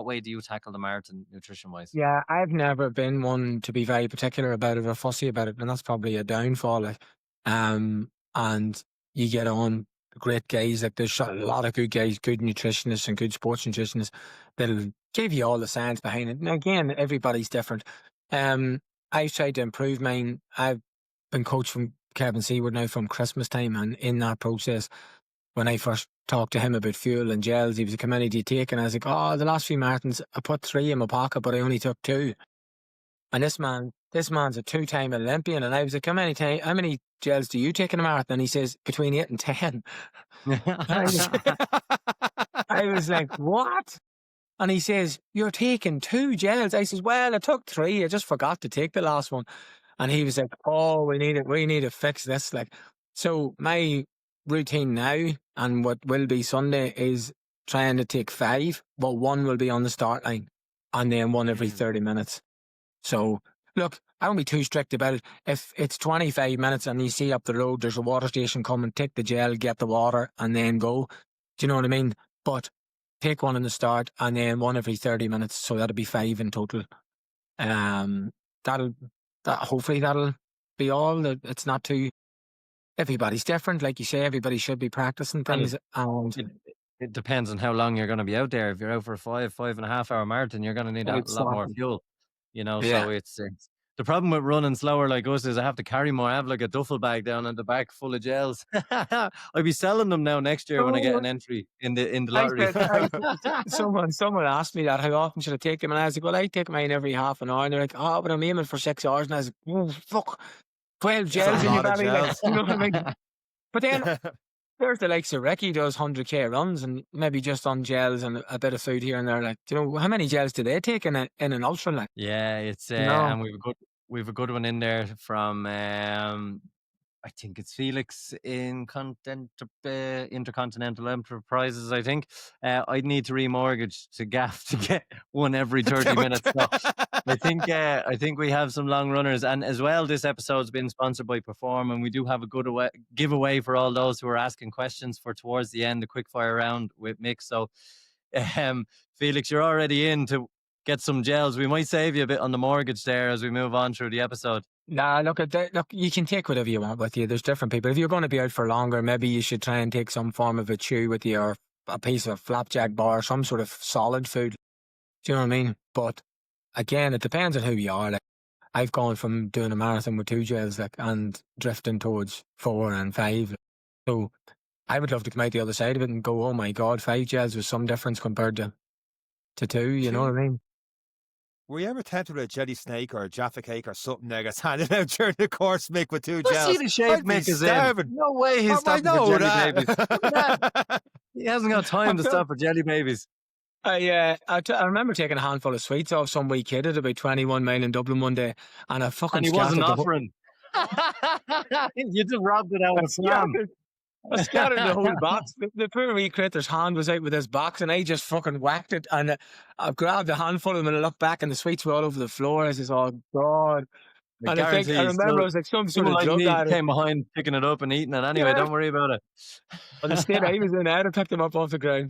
what way do you tackle the marathon nutrition wise? Yeah, I've never been one to be very particular about it or fussy about it, and that's probably a downfall. Like, and you get on great guys, like there's a lot of good guys, good nutritionists and good sports nutritionists that'll give you all the science behind it. Now again, everybody's different. I've tried to improve mine. I've been coached from Kevin Seward now from Christmas time, and in that process, when I first talked to him about fuel and gels, he was like, how many do you take? And I was like, oh, the last few marathons, I put 3 in my pocket, but I only took 2. And this man's a 2-time Olympian. And I was like, how many gels do you take in a marathon? And he says, between 8 and 10. I was like, what? And he says, you're taking 2 gels. I says, well, I took 3. I just forgot to take the last one. And he was like, oh, we need to fix this. Like, so my routine now and what will be Sunday is trying to take 5, but 1 will be on the start line and then 1 every 30 minutes. So look, I won't be too strict about it. If it's 25 minutes and you see up the road there's a water station coming, take the gel, get the water and then go. Do you know what I mean? But take 1 in the start and then 1 every 30 minutes. So that'll be 5 in total. Hopefully that'll be all. It's not too. Everybody's different, like you say. Everybody should be practicing things, and it depends on how long you're going to be out there. If you're out for a 5.5 hour marathon, you're going to need a lot more fuel. So it's the problem with running slower like us is I have to carry more. I have like a duffel bag down in the back full of gels. I'll be selling them now next year when I get an entry in the lottery. Someone asked me that, how often should I take them? And I was like, well, I take mine every half an hour. And they're like, oh, but I'm aiming for 6 hours. And I was like, oh, fuck, 12 gels in your belly. Like, you know what I mean? But then there's the likes of Ricky does 100k runs and maybe just on gels and a bit of food here and there. Like, do you know how many gels do they take in an ultra? Like, yeah, it's and we've a good one in there from I think it's Felix in Intercontinental Enterprises. I think I'd need to remortgage to Gaff to get 1 every 30 minutes. So I think we have some long runners, and as well, this episode's been sponsored by Perform, and we do have a good giveaway for all those who are asking questions for towards the end, the quick fire round with Mick. So, Felix, you're already in to get some gels. We might save you a bit on the mortgage there as we move on through the episode. Nah, look, you can take whatever you want with you. There's different people. If you're going to be out for longer, maybe you should try and take some form of a chew with you, or a piece of flapjack bar, some sort of solid food. Do you know what I mean? But again, it depends on who you are. Like, I've gone from doing a marathon with 2 gels, like, and drifting towards 4 and 5. So I would love to come out the other side of it and go, oh my God, 5 gels was some difference compared to 2. You know what I mean? Were you ever tempted with a jelly snake or a Jaffa cake or something that gets handed out during the course, Mick, with 2 gels? See the shape Mick is in. No way he's stopping for jelly babies. He hasn't got time to stop for jelly babies. I remember taking a handful of sweets off some wee kid at about 21 mile in Dublin one day, and I fucking he wasn't offering. You just robbed it out of slam. I scattered the whole box. The poor wee critter's hand was out with his box, and I just fucking whacked it. And I grabbed a handful of them, and I looked back, and the sweets were all over the floor. I said, "Oh God!" And I remember I was like, some sort of drug addict came behind picking it up and eating it. Anyway, don't worry about it. On the state I was in, I'd have picked them up off the ground.